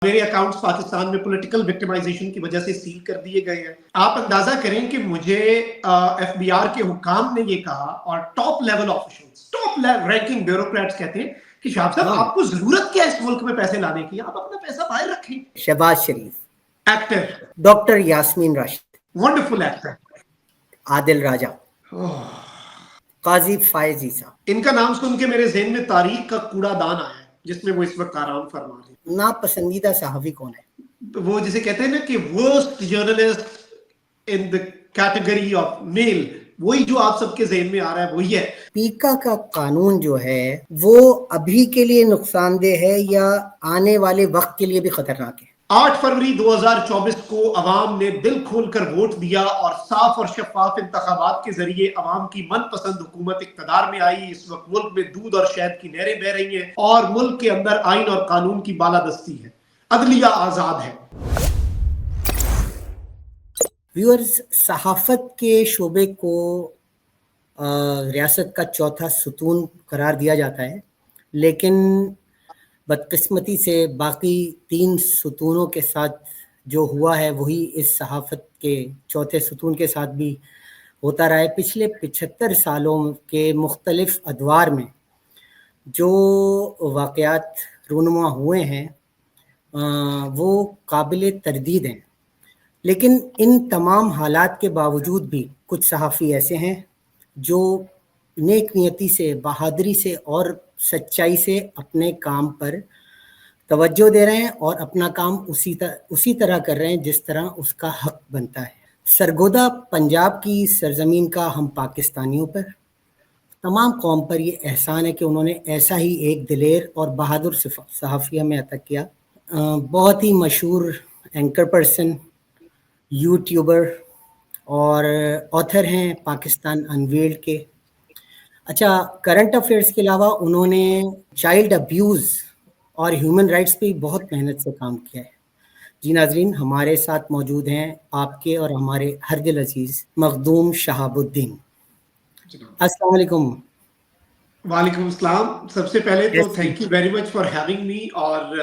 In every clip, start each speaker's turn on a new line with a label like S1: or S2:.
S1: मेरे अकाउंट्स पाकिस्तान में political victimisation की वजह से सील कर दिए गए हैं। आप अंदाजा करें कि मुझे एफबीआर के हुकाम ने ये कहा और top level officials, top ranking bureaucrats कहते हैं कि शाह साहब आपको जरूरत क्या है इस मुल्क में पैसे लाने की, आप अपना पैसा बाहर रखें।
S2: Shehbaz Sharif,
S1: actor
S2: doctor Yasmin Rashid,
S1: wonderful actor
S2: Adil Raja, Qazi Faez Isa.
S1: इनका नाम सुन के मेरे ज़हन में तारीख का कूड़ादान आया है जिसमें वो इस वक्त आराम फरमा रहे हैं।
S2: नापसंदीदा सहाफ़ी कौन है?
S1: वो जिसे कहते हैं ना कि worst journalist in the category of male, वही जो आप सबके ज़हन में आ रहा है वही है।
S2: पीका का कानून जो है वो अभी के लिए नुकसानदेह है या आने वाले वक्त के लिए भी खतरनाक है?
S1: 8 फरवरी 2024 को अवाम ने दिल खोलकर वोट दिया और साफ और शफाफ इंतखाबात के जरिए अवाम की मनपसंद हुकूमत इक्तदार में आई। इस वक्त मुल्क में दूध और शहद की नहरें बह रही हैं और मुल्क के अंदर आइन और कानून की बालादस्ती है, अदलिया आजाद है।
S2: व्यूअर्स, सहाफत के शोबे को रियासत का चौथा सुतून करार दिया जाता है, लेकिन बदकिस्मती से बाकी 3 सुतूनों के साथ जो हुआ है वही इस सहाफत के चौथे सुतून के साथ भी होता रहा है। पिछले 75 सालों के मुख्तलिफ अदवार में जो वाक़यात रूनुमा हुए हैं वो काबिल तरदीद हैं, लेकिन इन तमाम हालात के बावजूद भी कुछ सहाफ़ी ऐसे हैं जो नेक नियति से, बहादुरी से और सच्चाई से अपने काम पर तवज्जो दे रहे हैं और अपना काम उसी तरह कर रहे हैं जिस तरह उसका हक बनता है। सरगोदा पंजाब की सरजमीन का हम पाकिस्तानियों पर, तमाम कौम पर ये एहसान है कि उन्होंने ऐसा ही एक दिलेर और बहादुर सहाफ़ी हमें अता किया। बहुत ही मशहूर एंकर पर्सन, यूट्यूबर और ऑथर हैं पाकिस्तान अनवील्ड के। अच्छा, करंट अफेयर्स के अलावा उन्होंने चाइल्ड अब्यूज़ और ह्यूमन राइट्स पे बहुत मेहनत से काम किया है। जी नाज़रीन, हमारे साथ मौजूद हैं आपके और हमारे हर दिल अजीज़ मखदूम शहाबुद्दीन। अस्सलाम वालेकुम।
S1: वालेकुम अस्सलाम। सबसे पहले तो thank you very much for having me और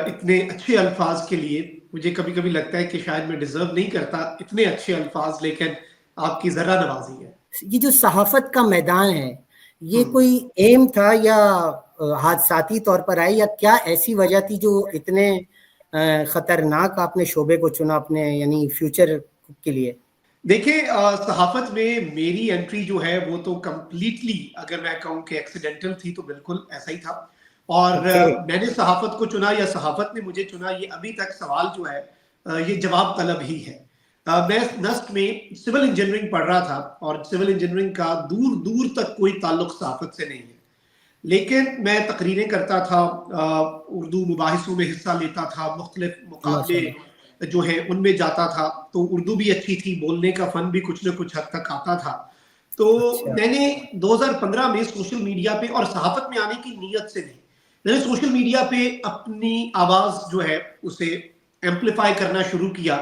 S1: इतने अच्छे अल्फाज के लिए। मुझे कभी कभी लगता है कि शायद मैं डिजर्व नहीं करता इतने अच्छे अल्फाज, लेकिन आपकी जरा नवाजी है।
S2: ये जो सहाफत का मैदान है, ये कोई एम था या हादसाती तौर पर आई, या क्या ऐसी वजह थी जो इतने खतरनाक आपने शोबे को चुना अपने यानी फ्यूचर के लिए?
S1: देखिए, सहाफत में मेरी एंट्री जो है वो तो कंप्लीटली, अगर मैं कहूँ कि एक्सीडेंटल थी तो बिल्कुल ऐसा ही था। और मैंने सहाफत को चुना या सहाफत ने मुझे चुना, ये अभी तक सवाल जो है ये जवाब तलब ही है। मैं नस्ट में सिविल इंजीनियरिंग पढ़ रहा था और सिविल इंजीनियरिंग का दूर दूर तक कोई ताल्लुक सहाफत से नहीं है, लेकिन मैं तकरीरें करता था, उर्दू मुबाहिसों में हिस्सा लेता था, मुख्तलिफ मुकाबले जो है उनमें जाता था, तो उर्दू भी अच्छी थी, बोलने का फन भी कुछ न कुछ हद तक आता था। तो मैंने 2015 में सोशल मीडिया पे, और सहाफत में आने की नीयत से नहीं, मैंने सोशल मीडिया पे अपनी आवाज जो है उसे एम्पलीफाई करना शुरू किया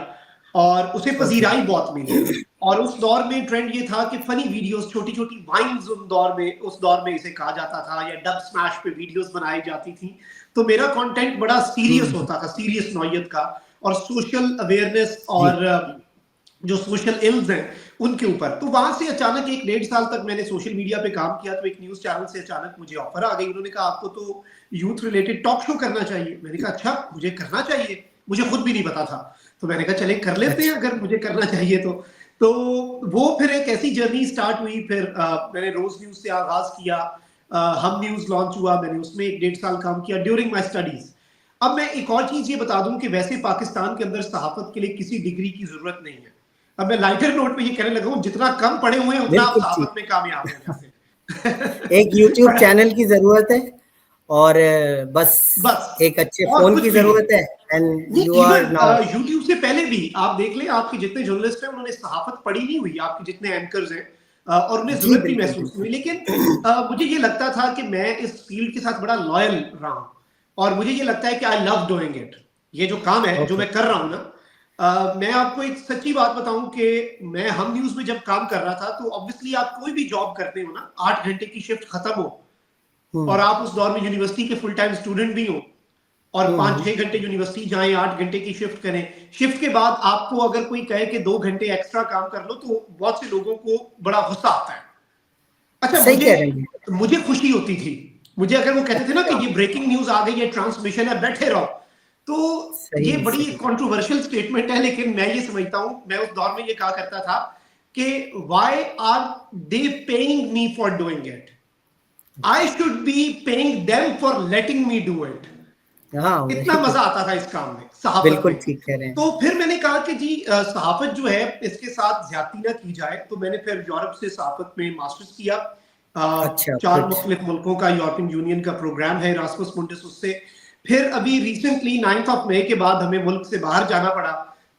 S1: और उसे पजीराई बहुत मिली। और उस दौर में ट्रेंड ये था कि फनी वीडियोस, छोटी छोटी वाइन्स उस दौर में इसे कहा जाता था, या डब स्मैश पे वीडियोस बनाई जाती थी। तो मेरा कंटेंट बड़ा सीरियस होता था, सीरियस नौयत का, और सोशल अवेयरनेस और जो सोशल इल्स हैं उनके ऊपर। तो वहां से अचानक 1-1.5 साल तक मैंने सोशल मीडिया पे काम किया, तो एक न्यूज चैनल से अचानक मुझे ऑफर आ गई। उन्होंने कहा आपको तो यूथ रिलेटेड टॉक शो करना चाहिए। मैंने कहा अच्छा, मुझे करना चाहिए, मुझे खुद भी नहीं पता था। तो मैंने कहा चले कर लेते हैं अगर मुझे करना चाहिए तो वो फिर एक ऐसी जर्नी स्टार्ट हुई। फिर मैंने रोज न्यूज से आगाज किया, हम न्यूज लॉन्च हुआ, मैंने उसमें 1-1.5 साल काम किया ड्यूरिंग माई स्टडीज। अब मैं एक और चीज ये बता दूं कि वैसे पाकिस्तान के अंदर सहाफत के लिए किसी डिग्री की जरूरत नहीं है। अब मैं लाइटर नोट पे ये कहने लगा हूं, जितना कम पढ़े हुए हैं उतना आप सहाफत में कामयाब हैं वैसे।
S2: एक यूट्यूब चैनल की जरूरत है और बस एक अच्छे फोन की जरूरत है, and you are now.
S1: YouTube से पहले भी आप देख लें, आपके जितने जर्नलिस्ट हैं उन्होंने सहाफत पढ़ी नहीं हुई, आपके जितने एंकर्स हैं, और उन्हें जरूरत भी महसूस हुई। लेकिन मुझे ये लगता था कि मैं इस फील्ड के साथ बड़ा लॉयल रहा हूं, और मुझे ये लगता है कि आई लव डूइंग इट। ये जो काम है जो मैं कर रहा हूं ना, मैं आपको एक सच्ची बात बताऊं कि मैं हम न्यूज में जब काम कर रहा था, तो ऑब्वियसली आप कोई भी जॉब करते हो ना, 8 घंटे की शिफ्ट खत्म हो और आप उस दौर में यूनिवर्सिटी के फुल टाइम स्टूडेंट भी हो, और 5-6 घंटे यूनिवर्सिटी जाएं, 8 घंटे की शिफ्ट करें। शिफ्ट के बाद आपको अगर कोई कहे कि 2 घंटे एक्स्ट्रा काम कर लो, तो बहुत से लोगों को बड़ा गुस्सा आता है। अच्छा,
S2: सही कह रहे हैं।
S1: मुझे खुशी होती थी, मुझे अगर वो कहते थे ना कि ये ब्रेकिंग न्यूज आ गई है, ट्रांसमिशन है, बैठे रहो, तो ये बड़ी कंट्रोवर्शियल स्टेटमेंट है, लेकिन मैं ये समझता हूं, मैं उस दौर में ये कहा करता था कि why are they paying me for doing it, I should be paying them for letting me do it. इतना मजा आता था इस काम में, सहाफत
S2: बिल्कुल
S1: में।
S2: ठीक कह रहे हैं।
S1: तो फिर मैंने कहा कि जी सहाफत जो है इसके साथ ज्यादती ना की जाए, तो मैंने फिर यूरोप से सहाफत में मास्टर्स किया।
S2: अच्छा,
S1: 4 मुख्तलिफ मुल्कों का यूरोपियन यूनियन का प्रोग्राम है इरास्मस मुंडस, उससे फिर अभी रिसेंटली 9 मई के बाद हमें मुल्क से बाहर जाना पड़ा।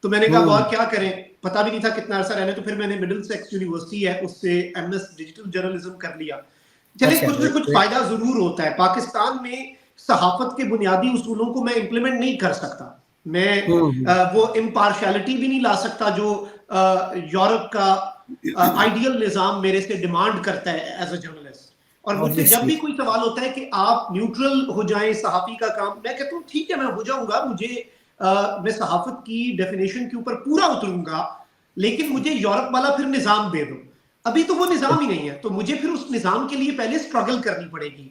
S1: तो मैंने कहा बहुत क्या करें, पता भी नहीं था कितना अर्सा रहना, तो फिर मैंने मिडिलसेक्स यूनिवर्सिटी है उससे MS डिजिटल जर्नलिज्म कर लिया। चले, कुछ ना कुछ फायदा जरूर होता है। पाकिस्तान में सहाफत के बुनियादी उसूलों को मैं इंप्लीमेंट नहीं कर सकता, मैं वो इम्पार्शियलिटी भी नहीं ला सकता जो यूरोप का आइडियल निजाम मेरे से डिमांड करता है एज अ जर्नलिस्ट। और मुझसे जब भी कोई सवाल होता है कि आप न्यूट्रल हो जाएं, सहाफी का काम, मैं कहता हूँ ठीक है मैं हो जाऊंगा, मैं सहाफत की डेफिनेशन के ऊपर पूरा उतरूंगा, लेकिन मुझे यूरोप वाला फिर निजाम दे दो। अभी तो वो निजाम ही नहीं है, तो मुझे फिर उस निजाम के लिए पहले स्ट्रगल करनी पड़ेगी।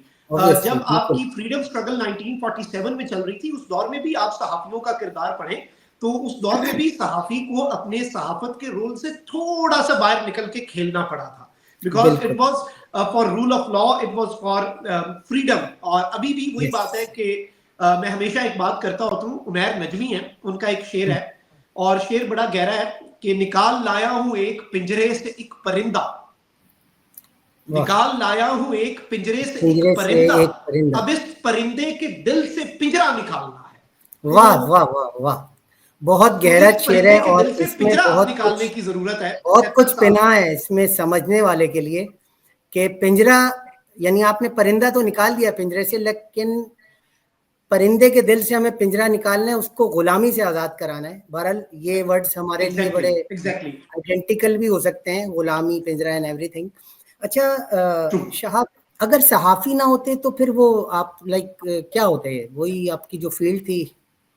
S1: जब आपकी फ्रीडम स्ट्रगल 1947 में चल रही थी, उस दौर में भी आप सहाफियों का किरदार पढ़ें, तो उस दौर में भी सहाफी को अपने सहाफत के रोल से थोड़ा सा बाहर निकल के खेलना पड़ा था, because it was for rule of law, it was for freedom. और अभी भी वही बात है कि मैं हमेशा एक बात करता होता हूँ, उमैर नजमी है, उनका एक शेर है, और शेर बड़ा गहरा है कि निकाल लाया हूं एक पिंजरे से एक परिंदा, निकाल लाया हूं एक पिंजरे से एक परिंदा, अब इस परिंदे के दिल से पिंजरा निकालना है।
S2: वाह वाह वाह वाह, बहुत गहरा शेर है, और इसमें
S1: निकालने की जरूरत है,
S2: बहुत कुछ पिना है इसमें समझने वाले के लिए कि पिंजरा, यानी आपने परिंदा तो निकाल दिया पिंजरे से, लेकिन परिंदे के दिल से हमें पिंजरा निकालना है, उसको गुलामी से आजाद कराना है। बहरहाल ये वर्ड्स हमारे लिए बड़े आइडेंटिकल भी हो सकते हैं, गुलामी, पिंजरा एंड एवरीथिंग। अच्छा शहाब, अगर सहाफी ना होते तो फिर वो आप क्या होते हैं, वही आपकी जो फील्ड थी?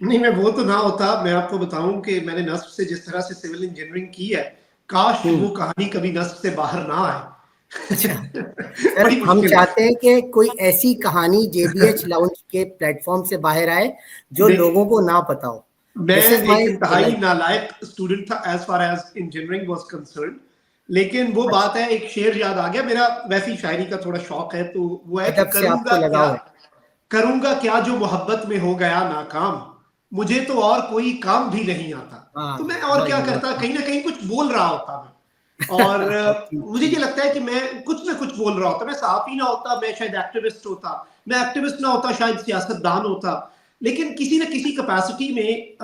S1: नहीं, मैं वो तो ना होता। मैं आपको बताऊं कि मैंने नस्ब से जिस तरह से सिविल इंजीनियरिंग की है, काश वो कहानी कभी नस्ब से बाहर ना आए।
S2: अच्छा सर, हम चाहते हैं कि कोई ऐसी कहानी JBH लाउंज के प्लेटफॉर्म से बाहर आए जो लोगों को ना पता हो।
S1: मैं एक इंतहाई नालायक स्टूडेंट था as far as engineering was concerned, लेकिन वो बात है, एक शेर याद आ गया, मेरा वैसी शायरी का थोड़ा शौक है, तो वो है कि करूंगा क्या जो मोहब्बत में हो गया नाकाम, मुझे तो और कोई काम भी नहीं आता। तो मैं और क्या करता, कहीं ना कहीं कुछ बोल रहा होता मैं, और मुझे ये लगता है कि मैं कुछ ना कुछ बोल रहा होता। मैं सहाफी ना होता, मैं शायद एक्टिविस्ट होता, मैं एक्टिविस्ट ना होता, शायद सियासतदान होता, लेकिन किसी न किसी कैपेसिटी में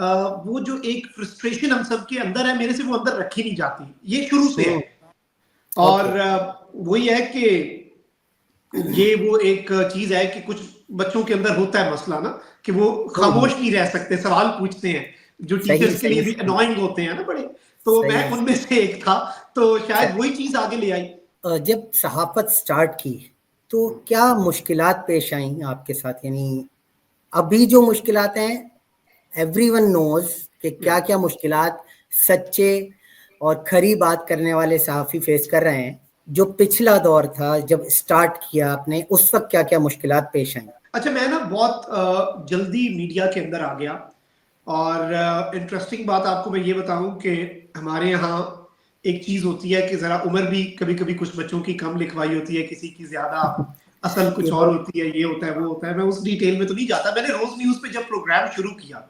S1: वो जो एक फ्रस्ट्रेशन हम सबके अंदर है, मेरे से वो अंदर रखी नहीं जाती, ये शुरू से है। और वही है कि ये वो एक चीज है कि कुछ बच्चों के अंदर होता है मसला ना, कि वो खामोश नहीं रह सकते, सवाल पूछते हैं, जो टीचर्स के लिए भी अनोइंग होते हैं ना बड़े, तो मैं उनमें से एक था, तो शायद वही चीज आगे ले आई।
S2: जब सहाफत स्टार्ट की तो क्या मुश्किलात पेश आई आपके साथ? यानी अभी जो मुश्किलात हैं, एवरीवन नोज कि क्या क्या मुश्किलात सच्चे और खरी बात करने वाले सहाफी फेस कर रहे हैं। जो पिछला दौर था जब स्टार्ट किया आपने, उस वक्त क्या क्या मुश्किलात पेश आई?
S1: अच्छा, मैं ना बहुत जल्दी मीडिया के अंदर आ गया, और इंटरेस्टिंग बात आपको मैं ये बताऊं कि हमारे यहाँ एक चीज होती है कि जरा उम्र भी कभी कभी कुछ बच्चों की कम लिखवाई होती है, किसी की ज्यादा, असल कुछ और होती है, ये होता है वो होता है, मैं उस डिटेल में तो नहीं जाता। मैंने रोज न्यूज पे जब प्रोग्राम शुरू किया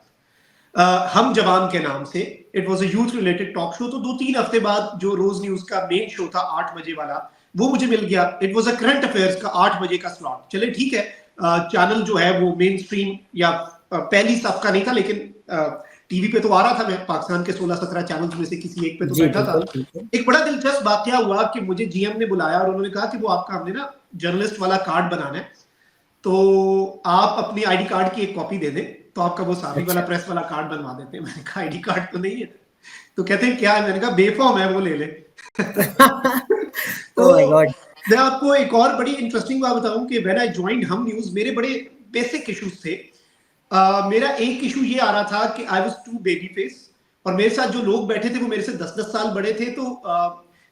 S1: हम जवान के नाम से, it was a youth related talk show, तो 2-3 हफ्ते बाद जो रोज न्यूज का मेन शो था 8 बजे वाला, वो मुझे मिल गया। It was a current affairs का 8 बजे का स्लॉट। चले ठीक है, चैनल जो है वो मेन स्ट्रीम या पहली सफ का नहीं था, लेकिन टीवी पे तो आ रहा था, मैं पाकिस्तान के 16-17 चैनल में से किसी एक पे तो बैठा था। एक बड़ा दिलचस्प बात क्या हुआ कि मुझे GM ने बुलाया और उन्होंने कहा कि वो आपका हमने ना जर्नलिस्ट वाला कार्ड बनाना है, तो आप अपनी ID कार्ड की एक कॉपी दे दें, तो आपका वो साफी वाला प्रेस वाला कार्ड बनवा देते हैं। मैंने कहा ID कार्ड तो नहीं है, तो कहते हैं क्या है, मैंने कहा बेफॉर्म है, वो ले ले। तो मैं आपको एक और बड़ी इंटरेस्टिंग बात बताऊं कि व्हेन आई जॉइंड हम न्यूज, मेरे बड़े बेसिक इश्यूज थे मेरा एक इशू ये आ रहा था कि I was too baby face, और मेरे साथ जो लोग बैठे थे वो मेरे से 10-10 साल बड़े थे, तो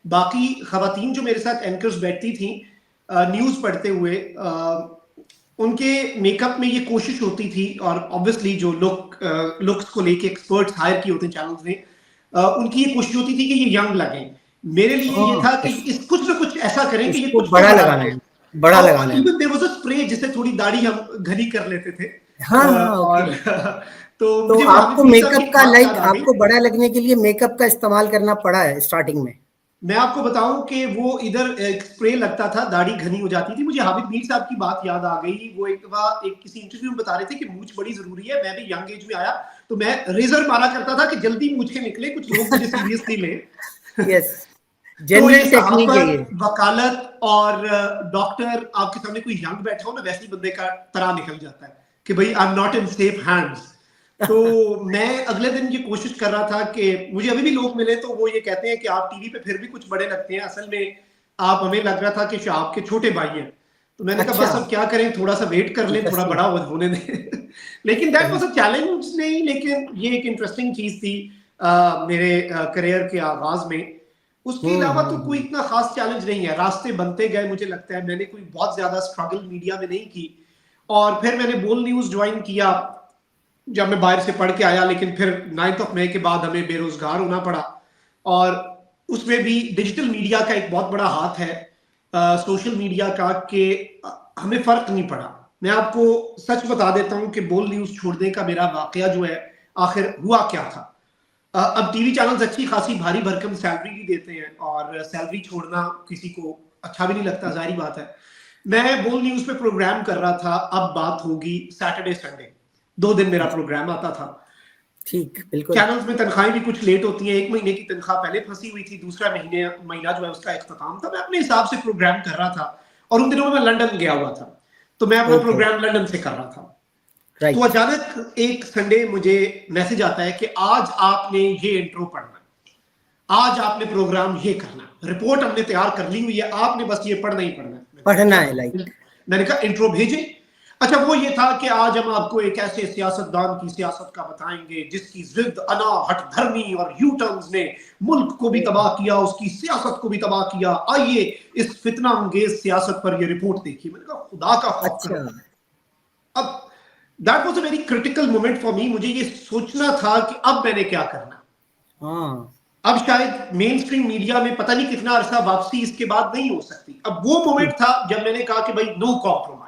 S1: बाकी खवातीन जो मेरे साथ एंकर्स बैठती थी न्यूज पढ़ते हुए, उनके मेकअप में ये कोशिश होती थी, और ऑब्वियसली जो लुक्स को लेके एक्सपर्ट्स हायर किए होते हैं चैनल्स ने, उनकी ये कोशिश होती थी कि ये यंग लगे। मेरे लिए ये था कि इस कुछ ना कुछ ऐसा करें कि ये
S2: इसको
S1: कुछ
S2: बड़ा
S1: तो
S2: लगाना
S1: लगे।
S2: है, बड़ा लगाना है।
S1: Even there was a spray जिससे थोड़ी दाढ़ी हम घनी कर लेते थे।
S2: हाँ हाँ,
S1: और
S2: ओके।
S1: तो
S2: तो
S1: मुझे वो हामिद
S2: आपको
S1: मीर साहब की
S2: मेकअप
S1: एक
S2: का
S1: बात याद
S2: लाइक,
S1: आ गई।
S2: आपको बड़ा लगने के लिए मेकअप का इस्तेमाल करना पड़ा है स्टार्टिंग में?
S1: मैं आपको बताऊं कि वो इधर एक स्प्रे लगता था, दाढ़ी घनी हो जाती थी। मुझे हामिद मीर साहब की बात याद आ गई। वो एक किसी इंटरव्यू में बता रहे थे कि मूंछ बड़ी जरूरी है। मैं भी यंग एज में आया तो मैं रेजर मारा करता था कि जल्दी मूंछें निकले, कुछ लोग मुझे सीरियसली लें।
S2: यस,
S1: तो ये
S2: जनरल टेक्निक है ये।
S1: सहाफत, वकालत और डॉक्टर आपके सामने कोई यंग बैठा हो ना, वैसे ही बंदे का तरह निकल जाता है कि भाई I am not in safe hands. तो मैं अगले दिन ये कोशिश कर रहा था कि मुझे अभी भी लोग मिले तो वो ये कहते हैं कि आप टीवी पे फिर भी कुछ बड़े लगते हैं, असल में आप, हमें लग रहा था कि शाह के छोटे भाई हैं। तो मैंने कहा
S2: अच्छा,
S1: बस अब क्या करें, थोड़ा सा वेट कर लें, थोड़ा
S2: इंटरेस्टिंग।
S1: बड़ा होने दें। लेकिन दैट वाज अ चैलेंज नहीं, लेकिन ये एक इंटरेस्टिंग चीज थी मेरे करियर के आगाज में। उसके अलावा तो कोई इतना खास चैलेंज नहीं है, रास्ते बनते गए। मुझे लगता है मैंने कोई बहुत ज्यादा स्ट्रगल मीडिया में नहीं की। और फिर मैंने बोल न्यूज ज्वाइन किया जब मैं बाहर से पढ़ के आया, लेकिन फिर 9th ऑफ मई के बाद हमें बेरोजगार होना पड़ा। और उसमें भी डिजिटल मीडिया का एक बहुत बड़ा हाथ है, सोशल मीडिया का, कि हमें फर्क नहीं पड़ा। मैं आपको सच बता देता हूं कि बोल न्यूज छोड़ने का मेरा वाकया जो है आखिर हुआ क्या था। अब टीवी चैनल्स अच्छी खासी भारी भरकम सैलरी भी देते हैं, और सैलरी छोड़ना किसी को अच्छा भी नहीं लगता, जाहिर बात है। मैं बोल न्यूज पे प्रोग्राम कर रहा था, अब बात होगी सैटरडे संडे, 2 दिन मेरा प्रोग्राम आता था।
S2: ठीक, बिल्कुल।
S1: चैनल्स में तनख्वाहें भी कुछ लेट होती हैं, 1 महीने की तनख्वाह पहले फंसी हुई थी, दूसरा महीना जो है उसका इख्तिताम था। मैं अपने हिसाब से प्रोग्राम कर रहा था, और उन दिनों में मैं लंदन गया हुआ था, तो मैं अपना
S2: ओके,
S1: प्रोग्राम लंदन से कर रहा था। तो
S2: राइट।
S1: अचानक एक संडे मुझे मैसेज आता है कि आज आपने ये इंट्रो पढ़ना, आज आपने प्रोग्राम ये करना, रिपोर्ट हमने तैयार कर ली हुई है, आपने बस ये पढ़ना ही पढ़ना है। मैंने कहा
S2: पढ़ना
S1: क्या?
S2: है लाइक।
S1: मैंने कहा इंट्रो भेजें। अच्छा, वो ये था कि आज हम आपको एक ऐसे सियासतदान की सियासत का बताएंगे जिसकी जिद, अना, हठधर्मी और यू टर्न्स ने मुल्क को भी तबाह किया, उसकी सियासत को भी तबाह किया। आइए इस फितना अंगेज सियासत पर ये रिपोर्ट देखिए। मैंने कहा खुदा का खौफ
S2: अच्छा।
S1: करो। अब that was a very critical moment for me. मुझे ये सोचना था कि अब मैंने क्या करना।
S2: हाँ,
S1: अब शायद मेन स्ट्रीम मीडिया में पता नहीं कितना अरसा वापसी इसके बाद नहीं हो सकती। अब वो मोमेंट था जब मैंने कहा कि भाई नो कॉम्प्रोमाइज।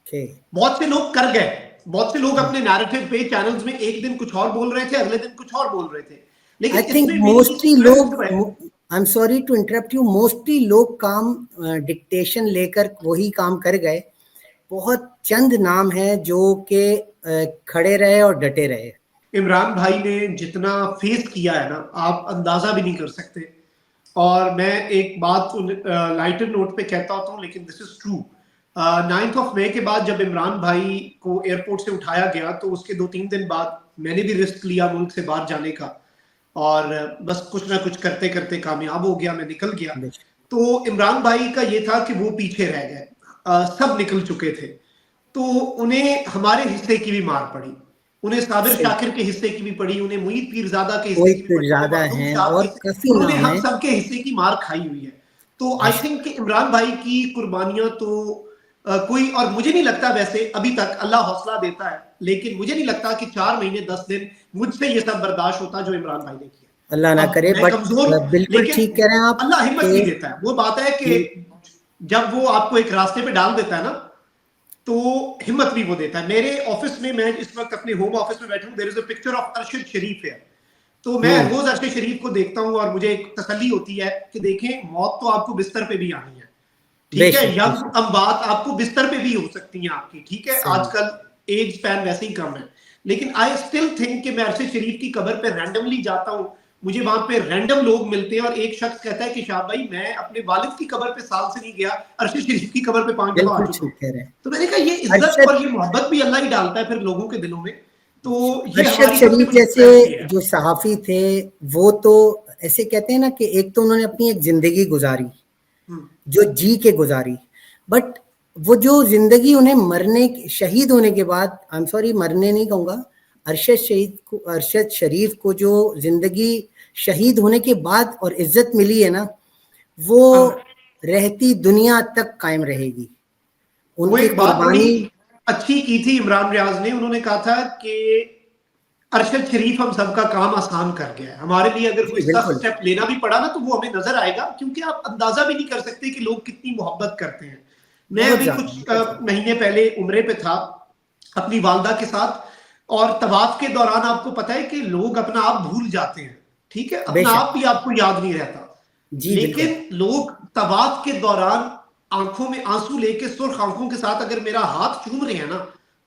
S2: ओके।
S1: बहुत से लोग कर गए, बहुत से लोग अपने नैरेटिव पे चैनल्स में एक दिन कुछ और बोल रहे थे, अगले दिन कुछ और बोल रहे थे, लेकिन
S2: आई थिंक
S1: इसमें मेरी
S2: मोस्टली
S1: स्ट्रेंथ
S2: लोग,
S1: जो है,
S2: I am sorry to interrupt you, mostly लोग काम डिक्टेशन लेकर वही काम कर गए। बहुत चंद नाम है जो के खड़े रहे और डटे रहे।
S1: इमरान भाई ने जितना फेस किया है ना, आप अंदाजा भी नहीं कर सकते। और मैं एक बात लाइटर नोट पे कहता होता हूँ, लेकिन this is true. 9th of मई के बाद जब इमरान भाई को एयरपोर्ट से उठाया गया, तो उसके 2-3 दिन बाद मैंने भी रिस्क लिया मुल्क से बाहर जाने का, और बस कुछ ना कुछ करते करते कामयाब हो गया, मैं निकल गया। तो इमरान भाई का ये था कि वो पीछे रह गए, सब निकल चुके थे। तो उन्हें हमारे हिस्से की भी मार पड़ी, उन्हें साबिर
S2: सही।
S1: शाकिर के हिस्से की भी पड़ी, उन्हें मुईद पीरजादा के हिस्से
S2: कोई
S1: की भी पड़ी, उन्हें
S2: पीरजादा
S1: मखदूम
S2: हैं
S1: साहब के
S2: और
S1: हिस्से,
S2: काफी
S1: उन्होंने
S2: नाम
S1: हम
S2: है।
S1: सबके हिस्से की मार खाई हुई है। तो आई थिंक कि इमरान भाई की कुर्बानियां तो कोई, और मुझे नहीं लगता, वैसे अभी तक अल्लाह हौसला देता है, लेकिन मुझे नहीं लगता कि 4 महीने 10 दिन मुझसे ये सब बर्दाश्त होता जो इमरान भाई ने किया।
S2: अल्लाह ना
S1: अब
S2: करे,
S1: मैं
S2: बट
S1: कमजोर हूं,
S2: बिल्कुल ठीक कह
S1: लेकिन
S2: रहे हैं आप
S1: अल्लाह हिम्मत
S2: कि
S1: भी देता है। वो बात है कि जब वो आपको एक रास्ते पे डाल देता है ना, तो हिम्मत भी वो देता है। मेरे ऑफिस में, मैं इस वक्त अपने होम ऑफिस में बैठा हूं, there is a picture of Arshad Sharif है। तो मैं रोज अरशद शरीफ को देखता हूं, और मुझे एक तसल्ली होती है कि देखें, मौत तो आपको बिस्तर पे भी आनी है, ठीक है,
S2: बेशक
S1: यंग
S2: बेशक।
S1: अमवात आपको बिस्तर पे भी हो सकती हैं आपकी, ठीक है,
S2: सही।
S1: आजकल एज स्पैन वैसे ही कम है। लेकिन आई स्टिल थिंक कि मैं अरशद शरीफ की कब्र पे रैंडमली जाता हूं, मुझे वहां पे रैंडम लोग मिलते हैं, और एक शख्स कहता है कि शाह भाई मैं अपने वालिद की कब्र पे साल से नहीं गया, अरशद शरीफ की कब्र पे 5 दफा आ
S2: बिल्कुल
S1: चुका हूं।
S2: ठीक कह रहे हैं।
S1: तो मैंने कहा ये इज्जत
S2: अरशद,
S1: और ये मोहब्बत भी अल्लाह ही डालता है फिर लोगों के दिलों में। तो ये
S2: अरशद
S1: हमारी सबसे
S2: शरीफ
S1: बड़ी
S2: जैसे
S1: स्ट्रेंथ भी है।
S2: जो सहाफी थे, वो तो ऐसे कहते हैं ना कि एक तो उन्होंने अपनी एक जिंदगी गुजारी, जो जी के गुजारी, बट वो जो जिंदगी उन्हें मरने शहीद होने के बाद, आई एम सॉरी मरने नहीं कहूँगा, अरशद शरीफ को जो जिंदगी शहीद होने के बाद और इज्जत मिली है ना, वो रहती दुनिया तक कायम रहेगी।
S1: वो
S2: उनकी
S1: एक बात बड़ी
S2: कुर्बानी
S1: अच्छी की थी इमरान रियाज ने, उन्होंने कहा था कि अरशद शरीफ हम सबका काम आसान कर गया है, हमारे लिए अगर कोई सख्त स्टेप लेना भी पड़ा ना तो वो हमें नजर आएगा, क्योंकि आप अंदाजा भी नहीं कर सकते कि लोग कितनी मोहब्बत करते हैं। मैं अभी कुछ महीने पहले उम्रे पे था अपनी वालदा के साथ, और तवाफ के दौरान आपको पता है कि लोग अपना आप भूल जाते हैं, ठीक है, अपना आप भी आपको याद नहीं रहता, लेकिन लोग तवाफ के दौरान आंखों में आंसू लेके सुर्ख आंखों के साथ अगर मेरा हाथ चूम रहे हैं ना,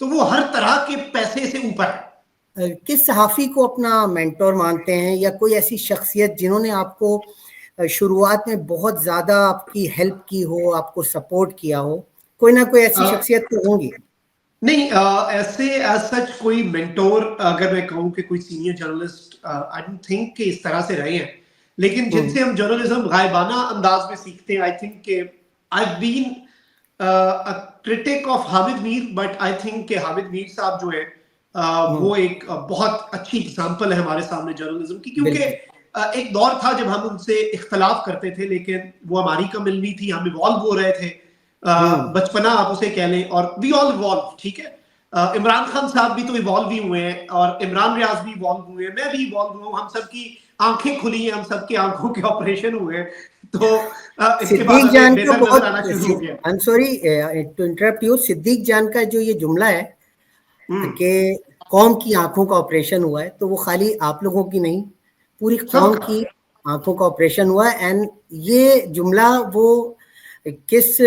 S1: तो वो हर तरह के पैसे से ऊपर है।
S2: किस सहाफ़ी को अपना मेंटोर मानते हैं, या कोई ऐसी शख्सियत जिन्होंने आपको शुरुआत में बहुत ज़्यादा आपकी हेल्प की हो, आपको सपोर्ट किया हो? कोई ना कोई ऐसी शख्सियत तो होंगी।
S1: नहीं, ऐसे एज सच कोई मेंटोर अगर मैं कहूँ कि कोई senior journalist, I don't think कि इस तरह से रहे हैं, लेकिन जिनसे हम जर्नलिज्म गायबाना अंदाज में सीखते हैं, आई थिंक कि I have been a critic of Hamid Mir, but I think कि हामिद मीर साहब जो है वो एक बहुत अच्छी एग्जांपल है हमारे सामने जर्नलिज्म की, क्योंकि एक दौर था जब हम उनसे इख्तलाफ करते थे, लेकिन वो हमारी कमिलनी थी, हम इवॉल्व हो रहे थे, बचपना आप उसे कह लें, और वी ऑल इवॉल्व, ठीक है। इमरान खान साहब भी तो इवॉल्व ही हुए हैं, और इमरान रियाज भी इवॉल्व हुए हैं, मैं भी इवॉल्व हुआ हूं, हम सबकी आंखें खुली हैं, हम सबकी आंखों के ऑपरेशन हुए हैं, तो इसके बाद हमें बेहतर नजर आना शुरू हो गया।
S2: I am sorry to interrupt you, Siddique Jan का जो ये जुमला है कि कौम की आंखों का ऑपरेशन हुआ है, तो वो खाली आप लोगों की नहीं, पूरी कौम की आंखों का ऑपरेशन हुआ है। एंड ये जुमला वो किस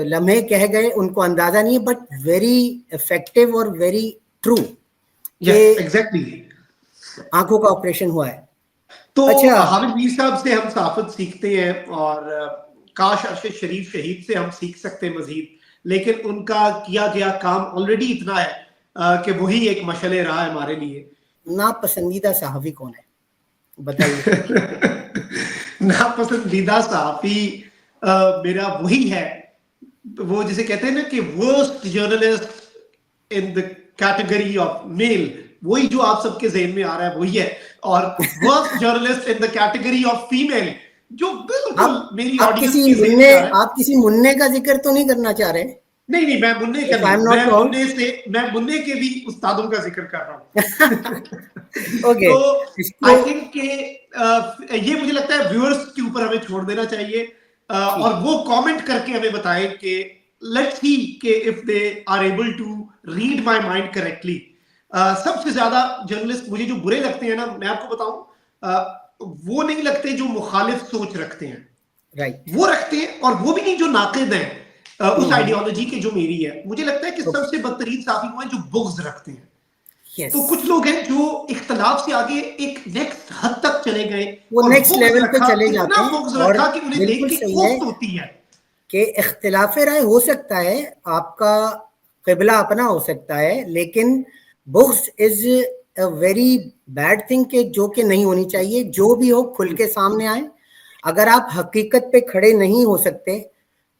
S2: लम्हे कह गए उनको अंदाजा नहीं है, बट वेरी इफेक्टिव और वेरी ट्रू।
S1: एग्जैक्टली,
S2: आंखों का ऑपरेशन हुआ है।
S1: तो
S2: अच्छा,
S1: हामिद मीर साहब से हम सहाफत सीखते हैं, और काश अरशद शरीफ शहीद से हम सीख सकते हैं मजीद, लेकिन उनका किया गया काम ऑलरेडी इतना है कि वही एक मशले रहा है हमारे लिए।
S2: नापसंदीदा सहाफी कौन है बताइए?
S1: नापसंदीदा सहाफी मेरा वही है, वो जिसे कहते हैं ना कि worst journalist in the category of male, वही जो आप सबके ज़हन में आ रहा है वही है, और worst journalist in the category of female, जो बिल्कुल मेरी ऑडियंस के ज़हन में आ रहा है।
S2: आप किसी मुन्ने का जिक्र तो नहीं करना चाह रहे?
S1: नहीं, मैं मुन्ने का नहीं, मैं मुन्ने के भी उस्तादों का जिक्र कर रहा हूँ।
S2: ओके,
S1: तो आई थिंक कि ये मुझे लगता है व्यूअर्स के ऊपर हमें छोड़ देना चाहिए, और वो कमेंट करके हमें बताएं कि लेट्स सी कि if they are able to read my mind correctly. सबसे ज्यादा जर्नलिस्ट मुझे जो बुरे लगते हैं ना, मैं आपको बताऊं, वो नहीं लगते जो मुखालिफ सोच रखते हैं,
S2: राइट,
S1: वो रखते हैं, और वो भी नहीं जो नाक़िद हैं उस आइडियोलॉजी के जो मेरी है। मुझे लगता है कि सबसे बदतरीन साफी वो है जो बुग़्ज़ रखते हैं।
S2: yes.
S1: तो कुछ लोग हैं जो इख्तलाफ से आगे एक नेक्स्ट हद तक चले गए,
S2: वो नेक्स्ट लेवल पे चले जाते हैं,
S1: बुग़्ज़ रखा कि उन्हें देख के कोफ्त होती है
S2: कि इख्तिलाफ राय हो सकता है, आपका क़िबला अपना हो सकता है, लेकिन बुग़्ज़ is a very bad thing के जो कि नहीं होनी चाहिए। जो भी हो खुल के सामने आए, अगर आप हकीकत पे खड़े नहीं हो सकते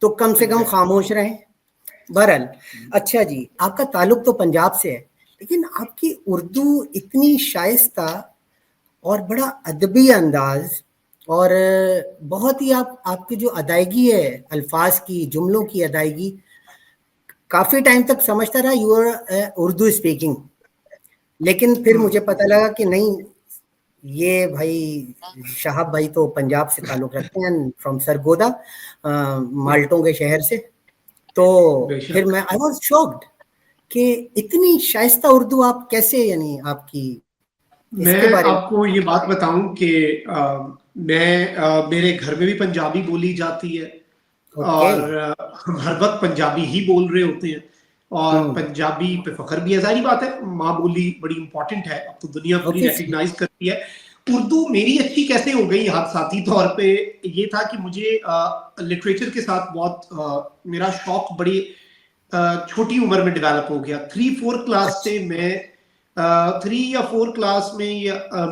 S2: तो कम से कम खामोश रहें। बहरहाल, अच्छा जी, आपका ताल्लुक तो पंजाब से है, लेकिन आपकी उर्दू इतनी शाइस्ता और बड़ा अदबी अंदाज, और बहुत ही आपकी जो अदायगी है अल्फाज की, जुमलों की अदायगी, काफ़ी टाइम तक समझता रहा यू आर उर्दू स्पीकिंग, लेकिन फिर मुझे पता लगा कि नहीं, ये भाई शाहब भाई तो पंजाब से ताल्लुक़ रखते हैं, फ्रॉम सरगोदा, माल्टों के शहर से। तो फिर मैं आई वाज शॉक्ड कि इतनी शाइस्ता उर्दू आप कैसे, यानी आपकी,
S1: मैं आपको ये बात बताऊं कि मेरे घर में भी पंजाबी बोली जाती है, और हम हर वक्त पंजाबी ही बोल रहे होते हैं, और पंजाबी पे फख्र भी है, जाहिर बात है, माँ बोली बड़ी इंपॉर्टेंट है, अब तो दुनिया पूरी रिकग्नाइज करती है। उर्दू मेरी अच्छी कैसे हो गई, हादसाती तौर पे ये था कि मुझे लिटरेचर के साथ बहुत मेरा शौक बड़ी छोटी उम्र में डेवलप हो गया। 3-4 क्लास से मैं 3 या 4 क्लास में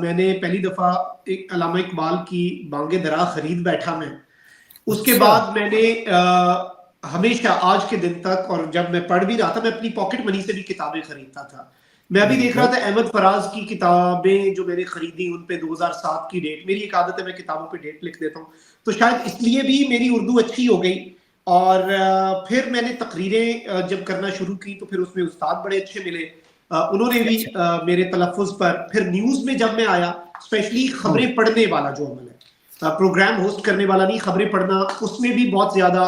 S1: मैंने पहली दफा एक अल्लामा इकबाल की बांगे दरा खरीद बैठा मैं। उसके बाद मैंने हमेशा आज के दिन तक, और जब मैं पढ़ भी रहा था मैं अपनी पॉकेट मनी से भी किताबें खरीदता था। मैं अभी देख रहा था अहमद फराज की किताबें जो मैंने खरीदी उन पे 2007 की डेट, मेरी एक आदत है मैं किताबों पे डेट लिख देता हूँ, तो शायद इसलिए भी मेरी उर्दू अच्छी हो गई। और फिर मैंने तकरीरें जब करना शुरू की तो फिर उसमें उस्ताद बड़े अच्छे मिले, उन्होंने भी मेरे तलफ़ुज़ पर, फिर न्यूज़ में जब मैं आया, स्पेशली खबरें पढ़ने वाला जो अमल है, प्रोग्राम होस्ट करने वाला नहीं, खबरें पढ़ना, उसमें भी बहुत ज़्यादा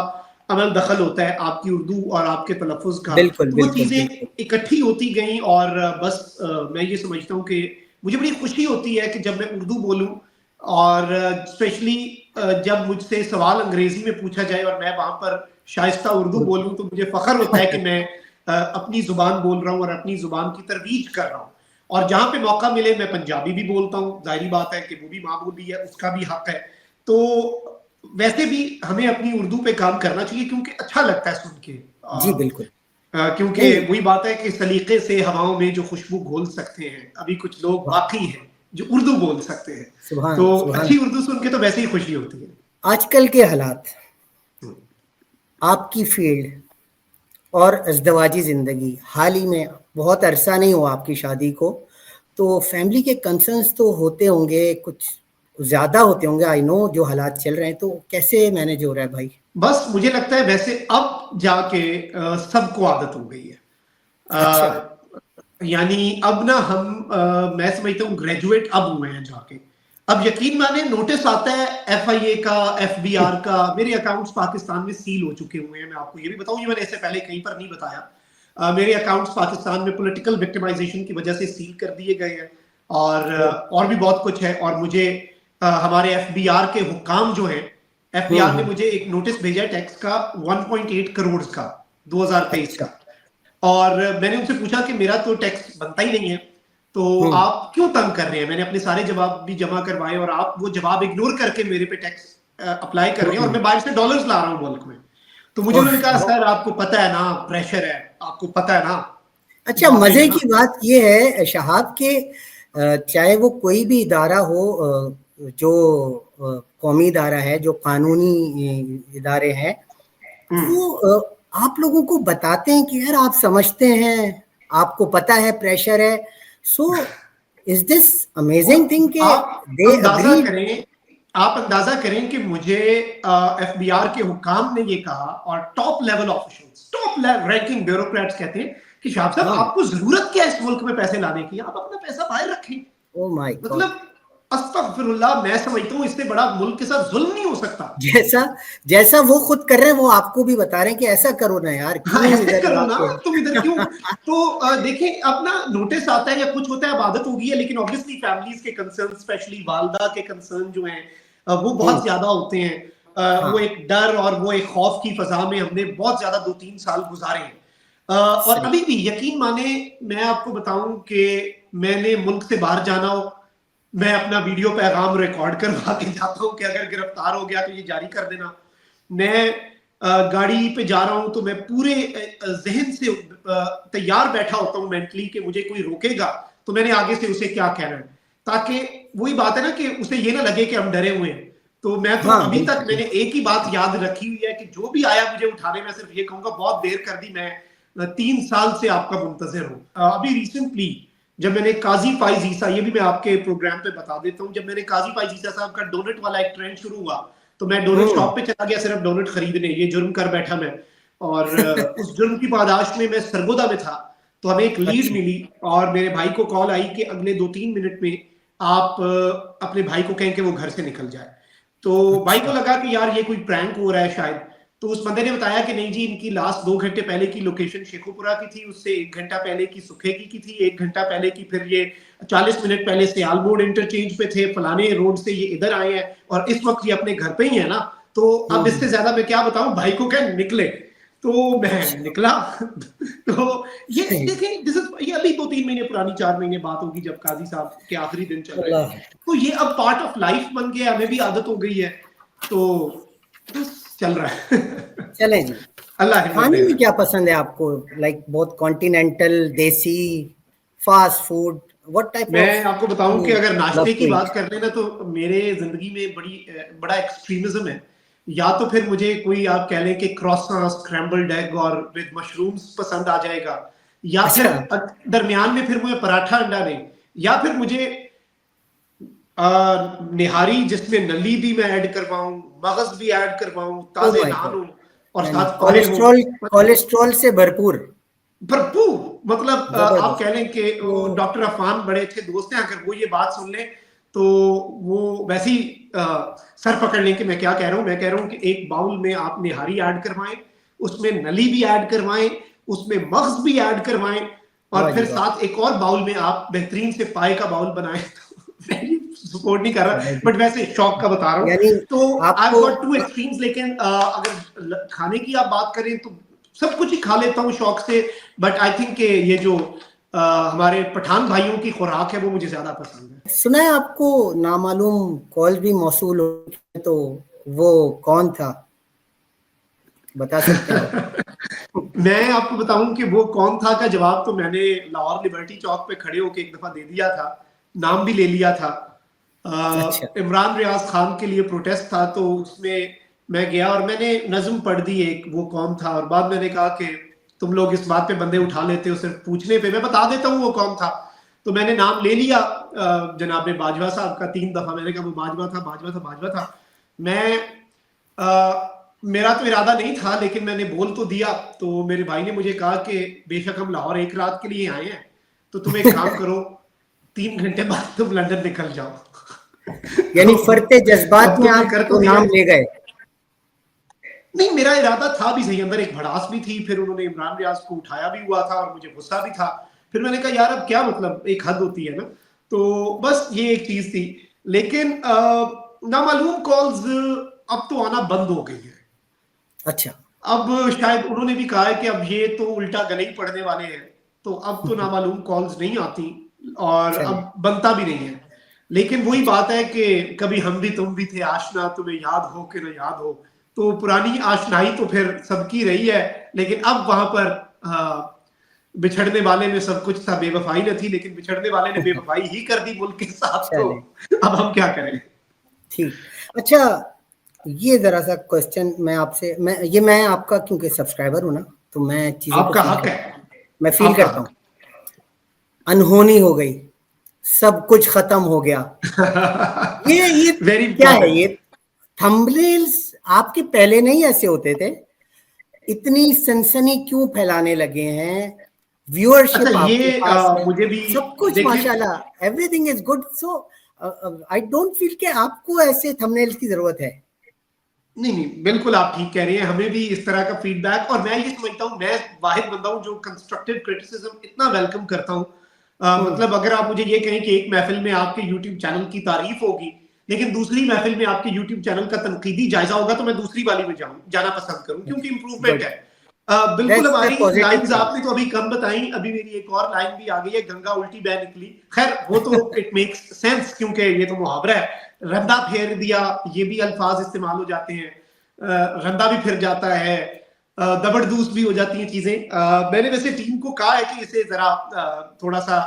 S1: अमल दखल होता है आपकी उर्दू और आपके तलफ़ुज़ का।
S2: बिल्कुल
S1: तो वो
S2: बिल्कुल
S1: चीज़ें
S2: बिल्कुल।
S1: इकट्ठी होती गई और बस मैं ये समझता हूँ कि मुझे बड़ी खुशी होती है कि जब मैं उर्दू बोलूँ, और स्पेशली जब मुझसे सवाल अंग्रेजी में पूछा जाए और मैं वहाँ पर शाइस्ता उर्दू बोलूँ, तो मुझे फ़ख्र होता है कि मैं अपनी ज़ुबान बोल रहा हूँ और अपनी ज़ुबान की तरवीज कर रहा हूँ। और जहाँ पे मौका मिले मैं पंजाबी भी बोलता हूँ, ज़ाहिरी बात है कि वो भी माँ बोली है, उसका भी हक है। तो वैसे भी हमें अपनी उर्दू पे काम करना चाहिए क्योंकि अच्छा लगता है सुन के।
S2: जी बिल्कुल।
S1: क्योंकि
S2: नहीं,
S1: वही बात है कि सलीके से हवाओं में जो खुशबू घोल सकते हैं, अभी कुछ लोग
S2: वाह!
S1: बाकी हैं जो उर्दू बोल सकते हैं। तो
S2: सुभान सुभान।
S1: अच्छी उर्दू सुन के तो वैसे ही खुशी होती है।
S2: आजकल के हालात,
S1: हम्म।
S2: आपकी फील्ड और अज़दवाजी ज़िंदगी, हाल ही में बहुत अरसा नहीं हुआ आपकी शादी को, तो फैमिली के कंसर्न्स तो होते होंगे, कुछ ज़्यादा होते होंगे, आई नो जो हालात चल रहे हैं, तो कैसे मैनेज हो रहा है भाई?
S1: बस मुझे लगता है वैसे अब जाके सबको आदत हो गई है।
S2: अच्छा।
S1: यानी अब ना हम मैं समझता हूँ ग्रेजुएट अब हुए हैं जाके। अब यकीन माने नोटिस आता है एफआईए का, एफबीआर का, मेरे अकाउंट्स पाकिस्तान में सील हो चुके हुए हैं। मैं आपको ये भी बताऊं, ये मैंने इससे पहले कहीं पर नहीं बताया। मेरे अकाउंट्स पाकिस्तान में पॉलिटिकल विक्टिमाइजेशन की वजह से सील कर दिए गए हैं, और भी बहुत कुछ है। और मुझे हमारे एफबीआर के हुक्काम जो हैं, एफबीआर ने
S2: हम्म।
S1: मुझे एक नोटिस भेजा है टैक्स का 1.8 करोड़ का, 2023
S2: अच्छा।
S1: का। और मैंने उनसे पूछा कि मेरा तो टैक्स बनता ही नहीं है, तो
S2: हम्म।
S1: आप क्यों तंग कर रहे हैं? मैंने अपने सारे जवाब भी जमा करवाए और आप वो जवाब इग्नोर करके मेरे पे टैक्स अप्लाई कर रहे हैं, और
S2: हम्म।
S1: मैं बाहर से डॉलर्स ला रहा हूँ मुल्क में। तो मुझे
S2: ओह,
S1: उन्होंने कहा
S2: बहुत
S1: सर आपको पता है ना, प्रेशर है, आपको पता है ना,
S2: अच्छा।
S1: मामले
S2: मजे
S1: है ना।
S2: की बात यह है शहाब के, चाहे वो कोई भी इदारा हो, जो कौमी इदारा है, जो कानूनी इदारे हैं, वो आप लोगों को बताते हैं कि यार आप समझते हैं, आपको पता है प्रेशर है, सो इज दिस
S1: वो
S2: अमेजिंग थिंग के
S1: आप
S2: दे
S1: अंदाजा
S2: अग्री।
S1: करें, आप अंदाजा करें कि मुझे एफबीआर के हुक्काम ने ये कहा, और top level officials, top ranking bureaucrats कहते हैं कि शाह साहब
S2: हाँ।
S1: आपको जरूरत क्या है इस मुल्क में पैसे लाने की, आप अपना पैसा बाहर रखें।
S2: Oh my God.
S1: मतलब अस्तगफिरुल्लाह, मैं समझता हूँ इससे बड़ा मुल्क के साथ जुल्म नहीं हो सकता।
S2: जैसा जैसा वो खुद कर रहे हैं, वो आपको भी बता रहे हैं कि ऐसा करो ना यार,
S1: हाँ,
S2: क्यों
S1: ऐसे
S2: इधर
S1: करो ना,
S2: आपके।
S1: तुम इधर क्यों। तो देखिए अब ना नोटिस आता है या कुछ होता है, आदत हो गई है, लेकिन ऑब्वियसली फैमिलीज के कंसर्न, स्पेशली वालदा के कंसर्न जो हैं वो बहुत ज्यादा होते हैं। वो
S2: हाँ।
S1: एक डर और वो एक खौफ की फजा में हमने बहुत ज्यादा 2-3 साल गुजारे हैं। और
S2: सही।
S1: अभी भी यकीन माने, मैं आपको बताऊं कि मैंने मुल्क से बाहर जाना हो, मैं अपना वीडियो पैगाम रिकॉर्ड करवा के जाता हूँ कि अगर गिरफ्तार हो गया तो ये जारी कर देना। मैं गाड़ी पे जा रहा हूं तो मैं पूरे जहन से तैयार बैठा होता हूं मेंटली कि मुझे कोई रोकेगा तो मैंने आगे से उसे क्या कहना है, ताकि वही बात है ना कि उसे ये ना लगे कि हम डरे हुए हैं। तो मैं तो
S2: हाँ
S1: अभी तक
S2: बिल्कुल
S1: मैंने
S2: बिल्कुल।
S1: एक ही बात याद रखी हुई है कि जो भी आया मुझे उठाने में सिर्फ ये कहूंगा बहुत देर कर दी, मैं 3 साल से आपका मुंतजर हूं। अभी रिसेंटली जब मैंने काजी फाइज ईसा, ये भी मैं आपके प्रोग्राम पे बता देता हूं, जब मैंने काजी फाइज ईसा साहब का डोनेट वाला एक ट्रेंड शुरू हुआ तो मैं डोनेट
S2: हम्म।
S1: शॉप पे चला गया सिर्फ डोनेट खरीदने, ये जुर्म कर बैठा मैं। और उस जुर्म की पादाश में मैं सरगोदा में था, तो हमें एक लीड
S2: अच्छा।
S1: मिली और मेरे भाई को कॉल आई कि अगले 2-3 मिनट में आप अपने भाई को कहें कि वो घर से निकल जाए। तो भाई को
S2: अच्छा।
S1: लगा कि यार ये कोई प्रैंक हो रहा है शायद। तो उस बंदे ने बताया कि नहीं जी, इनकी लास्ट 2 घंटे पहले की लोकेशन शेखुपुरा की थी, उससे 1 घंटा पहले की सुखेगी की थी, 1 घंटा पहले की फिर ये 40 मिनट पहले सियाल मोड़ इंटरचेंज पे थे, फलाने रोड से ये इधर आए हैं और इस वक्त ये अपने घर पे ही है ना। तो अब इससे
S2: हम्म।
S1: ज्यादा मैं क्या बताऊं, भाई को क्या निकले। तो मैं
S2: अच्छा।
S1: निकला तो ये
S2: सही।
S1: देखें, दिस इज, ये अभी 2-3 महीने पुरानी, 4 महीने बात होगी जब काजी साहब के आखिरी दिन चल रहे
S2: अल्लाह।
S1: हैं। तो ये अब पार्ट ऑफ लाइफ बन गया, हमें भी आदत हो गई है। तो बस चल रहा है।
S2: चलें जी।
S1: अल्लाह हिम्मत
S2: खाने
S1: दे
S2: में
S1: रहा है।
S2: क्या पसंद है आपको? लाइक बहुत कॉन्टिनेंटल, देसी, fast food, what type of
S1: मैं आपको बताऊं कि
S2: यू
S1: अगर
S2: लव
S1: नाश्ते
S2: टू
S1: की बात
S2: ईट?
S1: कर लेना तो मेरे जिंदगी में बड़ा एक्सट्रीमिज्म है। या तो फिर मुझे कोई आप कह लें कि क्रॉसन स्क्रैम्बल्ड एग और विद मशरूम्स पसंद आ जाएगा, या फिर
S2: अच्छा
S1: दरमियान में फिर मुझे पराठा अंडा नहीं, या फिर मुझे निहारी जिसमें नली भी मैं ऐड करवाऊं, मगज भी ऐड करवाऊं,
S2: ओ
S1: ताजे
S2: माय
S1: नान
S2: गॉड,
S1: हो और
S2: यानी
S1: साथ पोहे हो,
S2: कोलेस्ट्रॉल, कोलेस्ट्रॉल से भरपूर,
S1: भरपूर। मतलब आप
S2: जबरदस्त।
S1: कह लें कि
S2: तो
S1: डॉक्टर अफान बड़े अच्छे दोस्त हैं, अगर वो ये बात सुन लें तो वो वैसे ही सर पकड़ लें कि मैं क्या कह रहा हूं। मैं कह रहा हूं कि एक बाउल में आप निहारी ऐड करवाएं, उसमें नली भी ऐड करवाएं, उसमें मग्ज भी ऐड करवाएं,
S2: वाह
S1: और
S2: जी
S1: फिर
S2: वाह,
S1: साथ एक और बाउल में आप बेहतरीन से पाए का बाउल बनाएं। सपोर्ट नहीं कर रहा, बट वैसे शौक का बता रहा हूँ।
S2: यानी
S1: तो आई
S2: आपको,
S1: गॉट टू एक्सट्रीम्स, लेकिन अगर खाने की आप बात करें तो सब कुछ ही खा लेता हूँ शौक से, बट आई थिंक ये जो हमारे पठान भाइयों की खुराक है वो मुझे ज्यादा पसंद है।
S2: सुना है आपको नामालूम कॉल भी मौसूल हो, तो वो कौन था, बता सकते हैं आप?
S1: मैं आपको बताऊं कि वो कौन था का जवाब तो मैंने लाहौर लिबर्टी चौक पे खड़े होकर एक दफा दे दिया था, नाम भी ले लिया था।
S2: अच्छा
S1: इमरान रियाज खान के लिए प्रोटेस्ट था, तो उसमें मैं गया और मैंने नज्म पढ़ दी एक, वो कौन था, और बाद मैंने कहा कि तुम लोग इस बात पे बंदे उठा लेते हो सिर्फ पूछने पे, मैं बता देता हूँ वो कौन था। तो मैंने नाम ले लिया जनाब बाजवा साहब का, 3 दफा मैंने कहा वो बाजवा था, बाजवा था, बाजवा था। मैं मेरा तो इरादा नहीं था, लेकिन मैंने बोल तो दिया। तो मेरे भाई ने मुझे कहा कि बेशक हम लाहौर एक रात के लिए आए हैं, तो तुम एक काम करो, 3 घंटे बाद तुम लंदन निकल जाओ।
S2: यानी
S1: तो
S2: फरते जज्बात
S1: अब
S2: में
S1: तुमने
S2: आप
S1: कर तो
S2: वो
S1: दिया
S2: नाम
S1: है।
S2: ले गए?
S1: नहीं, मेरा इरादा था भी सही, अंदर एक भड़ास भी थी, फिर उन्होंने इमरान रियाज को उठाया भी हुआ था और मुझे गुस्सा भी था। फिर मैंने कहा यार अब क्या मतलब, एक हद होती है ना। तो बस ये एक चीज थी। लेकिन नामालूम कॉल्स अब तो आना बंद हो गई है।
S2: अच्छा,
S1: अब शायद उन्होंने भी कहा है कि अब ये तो उल्टा गले ही पड़ने वाले हैं, तो अब तो नामालूम कॉल्स नहीं आती और
S2: चलिए,
S1: अब बनता भी नहीं है। लेकिन वही
S2: अच्छा,
S1: बात है कि कभी हम भी तुम भी थे आशना, तुम्हें याद हो कि न याद हो। तो पुरानी आशनाई तो फिर सबकी रही है, लेकिन अब वहां पर बिछड़ने वाले में सब कुछ था, बेवफाई न थी, लेकिन बिछड़ने वाले ने बेवफाई ही कर दी मुल्क के साथ। तो
S2: चलिए,
S1: अब हम क्या करें।
S2: ठीक। अच्छा, ये जरा सा क्वेश्चन मैं आपसे, मैं आपका क्योंकि सब्सक्राइबर हूं ना, तो मैं चीजों को
S1: आपका
S2: फील
S1: हक है,
S2: करता हूँ, मैं फील
S1: आपका
S2: करता हूँ।
S1: हक
S2: अनहोनी हो गई, सब कुछ खत्म हो गया। ये
S1: वेरी
S2: क्या है
S1: इंपॉर्टेंट।
S2: ये? थंबनेल्स आपके पहले नहीं ऐसे होते थे? इतनी सनसनी क्यों फैलाने लगे हैं?
S1: अच्छा,
S2: व्यूअरशिप आपके
S1: ये
S2: पास है,
S1: मुझे भी
S2: सब कुछ
S1: देखिए।
S2: माशाल्लाह, everything is good. So I don't feel कि आपको ऐसे थंबनेल्स की जरूरत है।
S1: नहीं नहीं, बिल्कुल आप ठीक कह रहे हैं, हमें भी इस तरह का फीडबैक, और मैं ये समझता हूँ मैं वाहिद बंदा हूँ जो कंस्ट्रक्टिव क्रिटिसिज्म इतना वेलकम करता हूँ।
S2: हम्म,
S1: मतलब अगर आप मुझे ये कहें कि एक महफिल में आपके यूट्यूब चैनल की तारीफ होगी, लेकिन दूसरी महफिल में आपके यूट्यूब चैनल का तनकीदी जायजा होगा, तो मैं दूसरी वाली में जाना पसंद करूँ, क्योंकि इंप्रूवमेंट
S2: गुड,
S1: है। बिल्कुल
S2: दैट्स द
S1: हमारी
S2: पॉजिटिव
S1: लाइंस
S2: थिंग।
S1: आपने तो अभी कम बताई, अभी मेरी एक और लाइन भी आ गई है, गंगा उल्टी बह निकली। खैर वो तो इट मेक्स सेंस, क्योंकि ये तो मुहावरा है। रंदा फेर दिया, ये भी अल्फाज इस्तेमाल हो जाते हैं। रंदा भी फिर जाता है, दबड़दूस भी हो जाती हैं चीजें। मैंने वैसे टीम को कहा है कि इसे जरा थोड़ा सा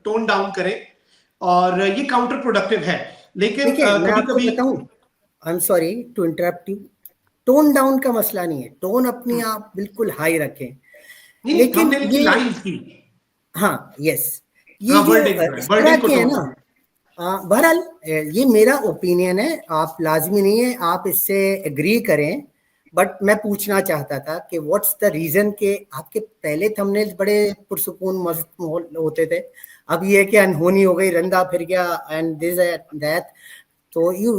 S1: टोन डाउन करें, और ये काउंटर प्रोडक्टिव है, लेकिन
S2: देखिए मैं
S1: कभी
S2: आपको
S1: कभी।
S2: बताऊं, I am sorry to interrupt you, tone down का मसला नहीं है, टोन अपनी आप बिल्कुल हाई रखें,
S1: नहीं नहीं,
S2: लेकिन
S1: थंबनेल की
S2: ये,
S1: लाइंस की।
S2: हाँ यस, ये
S1: हाँ,
S2: जो
S1: वर्डिंग
S2: इस तरह
S1: वर्डिंग को
S2: के हैं
S1: टोन
S2: ना,
S1: करें।
S2: बहरहाल ये मेरा ओपिनियन है, आप लाजमी नहीं है आप इससे एग्री करें, बट मैं पूछना चाहता था कि व्हाट्स द रीजन के आपके पहले थंबनेल्स बड़े पुरसुकून मस्त होते थे, अब ये कि अनहोनी हो गई, रंदा फिर गया एंड दिस दैट, तो you,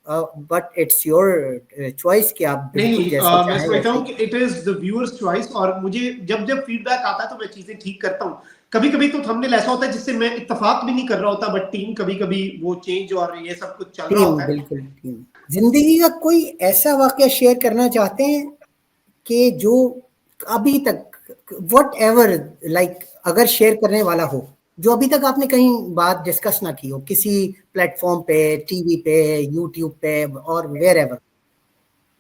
S2: but it's your choice कि आप
S1: नहीं,
S2: बिल्कुल जैसे
S1: मैं
S2: चाहें
S1: समझता
S2: वैसे
S1: हूँ
S2: ही।
S1: कि it is the viewers choice, और मुझे जब जब फीडबैक आता है तो मैं चीजें ठीक करता हूँ। कभी कभी तो थंबनेल ऐसा होता है जिससे मैं इत्तेफाक भी नहीं कर रहा होता, बट टीम कभी कभी वो चेंज और ये सब कुछ चल रहा
S2: टीम,
S1: होता है।
S2: बिल्कुल टीम। जिंदगी का कोई ऐसा वाकया शेयर करना चाहते हैं कि जो अभी तक, वट एवर, लाइक अगर शेयर करने वाला हो, जो अभी तक आपने कहीं बात डिस्कस ना की हो, किसी प्लेटफॉर्म पे, टीवी पे, यूट्यूब पे और वेयर एवर?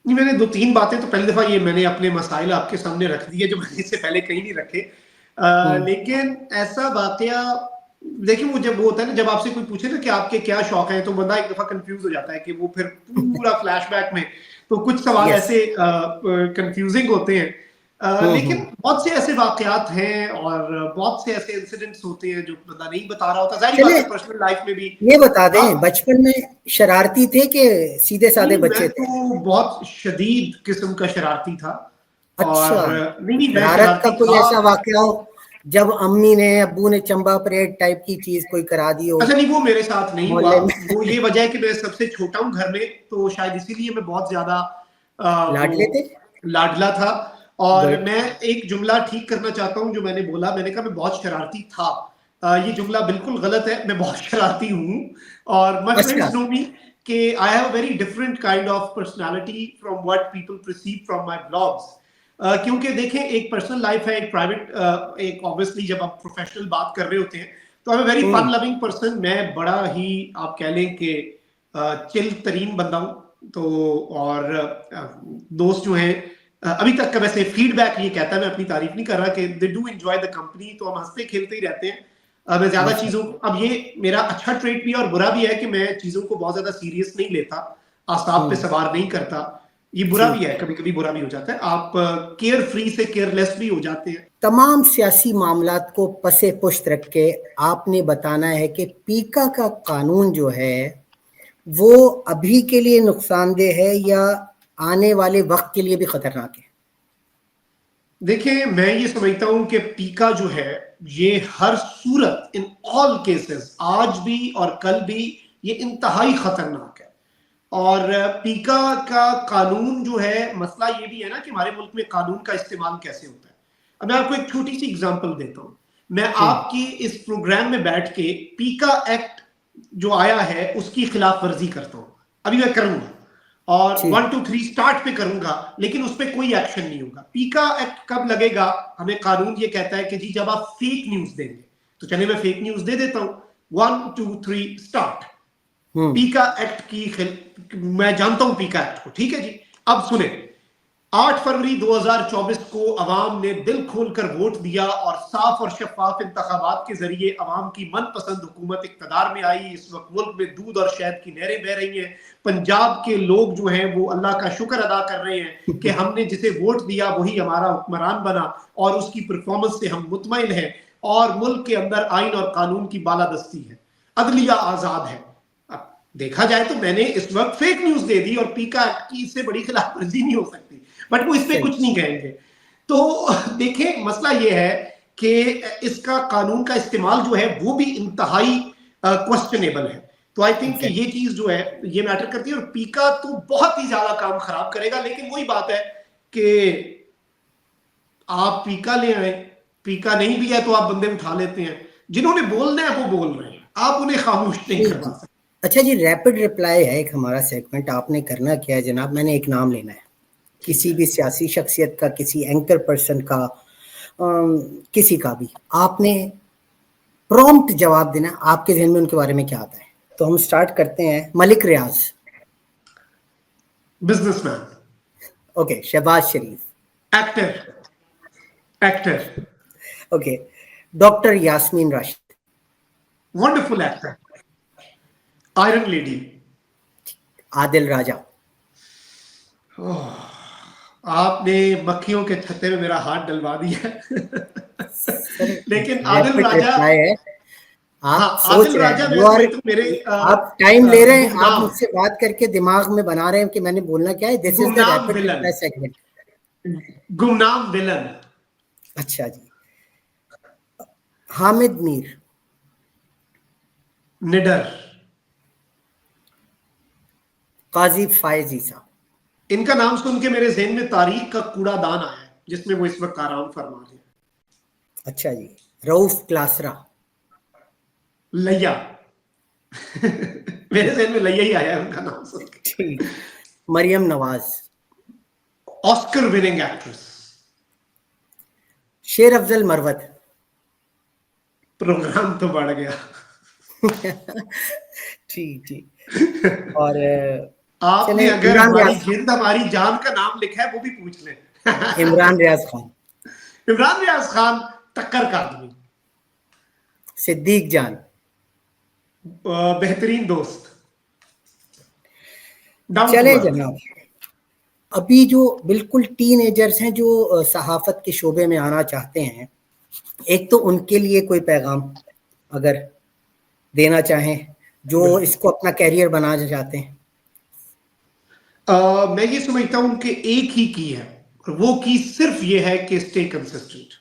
S1: नहीं, मैंने 2-3 बातें तो पहली दफा ये मैंने अपने मसाइल आपके सामने रख दिए, जो मैंने इससे पहले कहीं नहीं रखे। लेकिन ऐसा वाकया, देखिए मुझे वो होता है ना, जब आपसे कोई पूछे ना कि आपके क्या शौक हैं, तो बंदा एक दफा कंफ्यूज हो जाता है कि वो फिर पूरा फ्लैशबैक में। तो कुछ सवाल
S2: Yes.
S1: ऐसे कंफ्यूजिंग होते हैं, लेकिन बहुत से ऐसे वाकयात हैं और बहुत से ऐसे इंसिडेंट्स होते हैं जो बंदा नहीं बता रहा होता। जाहिर बात है पर्सनल लाइफ में भी।
S2: ये बता दें,
S1: हाँ,
S2: बचपन में शरारती थे कि सीधे साधे
S1: नहीं,
S2: बच्चे
S1: मैं
S2: थे?
S1: तो बहुत शदीद किस्म का शरारती था।
S2: अच्छा,
S1: और नहीं, मैं
S2: शरारत का
S1: शरारती
S2: कोई
S1: था।
S2: ऐसा वाकया हो जब अम्मी ने अब्बू ने चंबा परेड टाइप की चीज कोई करा दी हो
S1: अच्छा, नहीं, वो मेरे साथ नहीं हुआ।
S2: मोहल्ले में?
S1: वो ये वजह है कि मैं सबसे छोटा हूँ घर में, तो शायद इसीलिए मैं बहुत ज्यादा
S2: लाडले थे?
S1: वो लाडला था। और
S2: गुड।
S1: मैं एक जुमला ठीक करना चाहता हूँ जो मैंने बोला। मैंने कहा मैं बहुत शरारती था। ये जुमला बिल्कुल गलत है, मैं बहुत शरारती हूँ। और माय
S2: अच्छा।
S1: फ्रेंड्स नो मी कि I have a very different kind of personality from what people perceive from my blogs. क्योंकि देखें, एक पर्सनल लाइफ है, एक प्राइवेट, एक ऑब्वियसली जब आप प्रोफेशनल बात कर रहे होते हैं तो I am very fun loving person. मैं बड़ा ही, आप कह लें कि चिल तरीन बंदा हूँ। तो और दोस्त जो हैं, अभी तक का वैसे फीडबैक ये कहता है, मैं अपनी तारीफ नहीं कर रहा, कि they do enjoy the company. तो हम हंसते खेलते ही रहते हैं। मैं ज्यादा चीजों,
S2: माशाल्लाह।
S1: अब ये मेरा अच्छा ट्रेट भी है और बुरा भी है कि मैं चीजों को बहुत ज्यादा सीरियस नहीं लेता, आस्ताब पे सवार नहीं करता। ये बुरा भी
S2: ठीक
S1: है,
S2: है।
S1: कभी कभी बुरा भी हो जाता है। आप केयर फ्री से केयरलेस भी हो जाते हैं।
S2: तमाम सियासी मामलात को पसे पुश्त रख के आपने बताना है कि पीका का कानून जो है वो अभी के लिए नुकसानदेह है या आने वाले वक्त के लिए भी खतरनाक है?
S1: देखिए, मैं ये समझता हूं कि पीका जो है, ये हर सूरत, इन ऑल केसेस, आज भी और कल भी, ये इंतहाई खतरनाक है। और पीका का कानून जो है, मसला ये भी है ना कि हमारे मुल्क में कानून का इस्तेमाल कैसे होता है। अब मैं आपको एक छोटी सी एग्जांपल देता हूं। मैं आपकी इस प्रोग्राम में बैठ के पीका एक्ट जो आया है उसकी खिलाफ वर्जी करता हूं, अभी मैं करूंगा, और
S2: ठीक।
S1: 1 2 3 स्टार्ट पे करूंगा, लेकिन उस पर कोई एक्शन नहीं होगा। पीका एक्ट कब लगेगा? हमें कानून ये कहता है कि जी जब आप फेक न्यूज देंगे। तो चलिए मैं फेक न्यूज दे देता हूं। 1 2 3 स्टार्ट। पीका एक्ट की मैं जानता हूं पीका एक्ट को, ठीक है जी। अब सुने, 8 फरवरी 2024 को अवाम ने दिल खोलकर वोट दिया और साफ और शफाफ इंतखाबात के जरिए अवाम की मनपसंद हुकूमत इक्तदार में आई। इस वक्त मुल्क में दूध और शहद की नहरें बह रही हैं। पंजाब के लोग जो हैं वो अल्लाह का शुक्र अदा कर रहे हैं कि हमने जिसे वोट दिया वही हमारा हुक्मरान बना, और उसकी परफॉर्मेंस से हम मुतमईन हैं। और मुल्क के अंदर आइन और कानून की बालादस्ती है, अदलिया आजाद है। अब देखा जाए तो मैंने इस वक्त फेक न्यूज दे दी, और पीका एक्ट की इससे बड़ी खिलाफ वर्जी नहीं हो सकती, बट वो इस पे
S2: सही।
S1: कुछ नहीं कहेंगे। तो देखें, मसला ये है कि इसका कानून का इस्तेमाल जो है वो भी इंतहाई क्वेश्चनेबल है। तो आई थिंक कि ये चीज जो है ये मैटर करती है। और पीका तो बहुत ही ज्यादा काम खराब करेगा, लेकिन वही बात है कि आप पीका ले आए, पीका नहीं भी है तो आप बंदे उठा लेते हैं। जिन्होंने बोलना है वो बोल रहे हैं, आप उन्हें खामोश नहीं
S2: ठीक
S1: करवा
S2: जी।
S1: सकते।
S2: अच्छा जी, रैपिड रिप्लाई है एक हमारा सेगमेंट। आपने करना क्या है जनाब, मैंने एक नाम लेना है, किसी भी सियासी शख्सियत का, किसी एंकर पर्सन का, किसी का भी। आपने प्रॉम्प्ट जवाब देना, आपके जहन में उनके बारे में क्या आता है। तो हम स्टार्ट करते हैं। Malik Riaz.
S1: Businessman.
S2: Okay. Shehbaz Sharif.
S1: Actor. Actor.
S2: Okay. Doctor Yasmin Rashid.
S1: Wonderful actor. Iron lady.
S2: Adil Raja.
S1: आपने मक्खियों के छत्ते में मेरा हाथ डलवा दिया।
S2: सर
S1: लेकिन आदिल
S2: रैपिड
S1: राजा,
S2: रिप्लाई है,
S1: हाँ,
S2: आप सोच
S1: आदिल
S2: रहे
S1: राजा
S2: हैं।
S1: मैं समझता हूँ मेरे
S2: आप टाइम ले रहे हैं, आप
S1: गुमनाम,
S2: मुझसे बात करके दिमाग में बना रहे हैं कि मैंने बोलना क्या है। दिस इज द
S1: गुमनाम
S2: रैपिड
S1: विलन,
S2: रिप्लाई सेगमेंट।
S1: गुमनाम विलन।
S2: अच्छा जी। हामिद मीर।
S1: निडर।
S2: काजी फायज ईसा।
S1: इनका नाम सुन के मेरे जहन में तारीख का कूड़ादान आया है जिसमें वो इस वक्त आराम फरमा रहे हैं।
S2: अच्छा जी। रऊफ क्लासरा।
S1: लैया। मेरे जहन में लैया ही आया है उनका नाम सुन के।
S2: ठीक। Maryam Nawaz.
S1: Oscar winning actress.
S2: Sher Afzal Marwat.
S1: Programme तो बढ़ गया।
S2: ठीक ठीक। और चले
S1: आपने अगर
S2: इमरान
S1: हमारी
S2: रियाज खान।
S1: जिंद हमारी जान का नाम लिखा है वो भी पूछ लें।
S2: इमरान रियाज खान।
S1: इमरान रियाज खान टक्कर का आदमी,
S2: सिद्दीक जान।
S1: बेहतरीन दोस्त, डाउन टू
S2: चले
S1: अर्थ।
S2: जनाब, अभी जो बिल्कुल टीनेजर्स हैं जो सहाफत के शोबे में आना चाहते हैं, एक तो उनके लिए कोई पैगाम अगर देना चाहें, जो इसको अपना कैरियर बनाना चाहते हैं।
S1: मैं ये समझता हूं कि एक ही की है, और वो की सिर्फ ये है कि स्टे कंसिस्टेंट।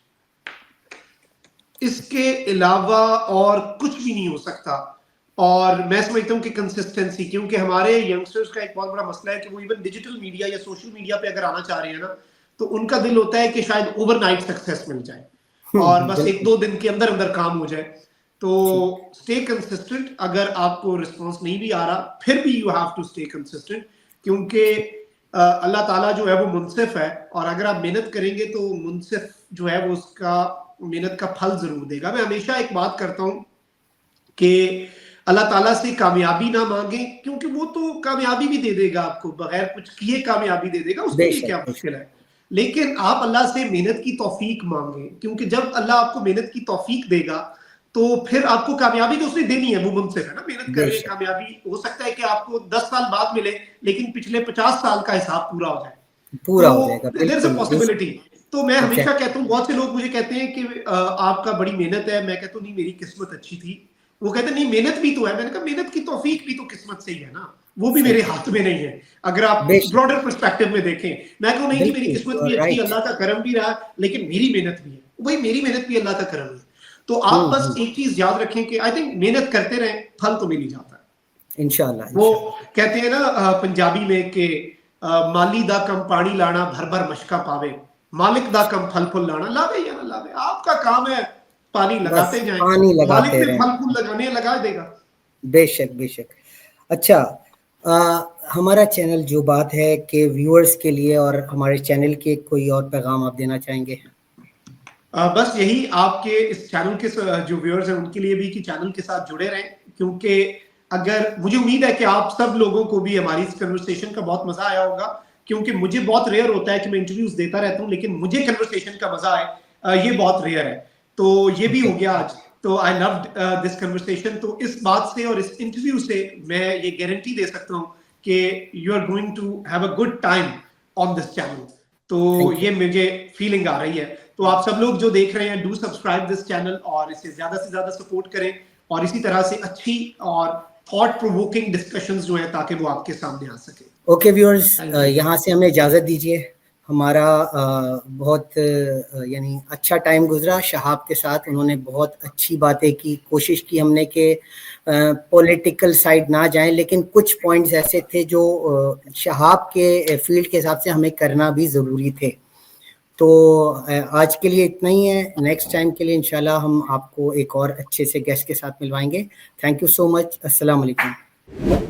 S1: इसके अलावा और कुछ भी नहीं हो सकता। और मैं समझता हूं कि कंसिस्टेंसी, क्योंकि हमारे यंगस्टर्स का एक बहुत बड़ा मसला है कि वो इवन डिजिटल मीडिया या सोशल मीडिया पे अगर आना चाह रहे हैं ना, तो उनका दिल होता है कि शायद ओवरनाइट सक्सेस मिल जाए और बस एक दो दिन के अंदर अंदर काम हो जाए। तो स्टे कंसिस्टेंट। अगर आपको रिस्पॉन्स नहीं भी आ रहा, फिर भी you have to stay consistent, क्योंकि अल्लाह ताला जो है वो मुनसिफ है, और अगर आप मेहनत करेंगे तो मुनसिफ जो है वो उसका मेहनत का फल जरूर देगा। मैं हमेशा एक बात करता हूं कि अल्लाह ताला से कामयाबी ना मांगे, क्योंकि वो तो कामयाबी भी दे देगा आपको, बगैर कुछ किए कामयाबी दे देगा, उसके लिए क्या मुश्किल है। लेकिन आप अल्लाह से मेहनत की तौफीक मांगे, क्योंकि जब अल्लाह आपको मेहनत की तौफीक देगा तो फिर आपको कामयाबी तो उसने देनी है, वो मुमसिफ है ना। मेहनत कर रहे हैं, कामयाबी हो सकता है कि आपको 10 साल बाद मिले, लेकिन पिछले 50 साल का हिसाब पूरा हो जाए,
S2: पूरा हो जाएगा।
S1: There is a possibility. तो मैं हमेशा कहता हूँ, बहुत से लोग मुझे कहते हैं कि आपका बड़ी मेहनत है, मैं कहता हूँ नहीं, मेरी किस्मत अच्छी थी। वो कहते नहीं, मेहनत भी तो है। मैंने कहा मेहनत की तौफीक भी तो किस्मत से ही है ना, वो भी मेरे हाथ में नहीं है। अगर आप ब्रॉडर पर्सपेक्टिव में देखें, मैं कहूँ नहीं जी, मेरी किस्मत भी अच्छी, अल्लाह का करम भी रहा, लेकिन मेरी मेहनत भी है। भाई मेरी मेहनत भी अल्लाह का करम है। तो आप बस एक चीज याद रखें कि आई थिंक मेहनत करते रहें, फल तो मिल ही जाता है
S2: इंशाल्लाह।
S1: वो कहते हैं ना पंजाबी में कि माली दा कम पानी लाना, भर भर मशका पावे, मालिक दा कम फल फूल लाना, लावे या ना लावे, आपका काम है पानी लगाते जाएं,
S2: पानी लगाते
S1: मालिक फिर फल फूल लगाने लगा देगा।
S2: बेशक बेशक। अच्छा, हमारा चैनल जो बात है कि व्यूअर्स के लिए और हमारे चैनल के कोई और पैगाम आप देना चाहेंगे?
S1: बस यही, आपके इस चैनल के जो व्यूअर्स हैं उनके लिए भी कि चैनल के साथ जुड़े रहें, क्योंकि अगर, मुझे उम्मीद है कि आप सब लोगों को भी हमारी इस कन्वर्सेशन का बहुत मजा आया होगा, क्योंकि मुझे बहुत रेयर होता है कि मैं इंटरव्यूज देता रहता हूं, लेकिन मुझे कन्वर्सेशन का मजा आए, ये बहुत रेयर है। तो ये भी हो गया आज। तो आई लव्ड दिस कन्वर्सेशन। तो इस बात से और इस इंटरव्यू से मैं ये गारंटी दे सकता हूँ कि you are going to have a good time on this channel. तो ये मुझे फीलिंग आ रही है। तो आप सब लोग जो देख रहे हैं, डू सब्सक्राइब दिस चैनल और इसे ज्यादा से ज्यादा सपोर्ट करें, और इसी तरह से अच्छी और थॉट प्रोवोकिंग डिस्कशंस जो है, ताकि वो आपके सामने आ सके।
S2: ओके व्यूअर्स, यहाँ से हमें इजाज़त दीजिए। हमारा बहुत यानी अच्छा टाइम गुजरा शहाब के साथ। उन्होंने बहुत अच्छी बातें की, कोशिश की हमने कि पॉलिटिकल साइड ना जाएं, लेकिन कुछ पॉइंट्स ऐसे थे जो शहाब के फील्ड के हिसाब से हमें करना भी ज़रूरी थे। तो आज के लिए इतना ही है। नेक्स्ट टाइम के लिए इंशाल्लाह हम आपको एक और अच्छे से गेस्ट के साथ मिलवाएंगे। Thank you so much. अस्सलाम वालेकुम।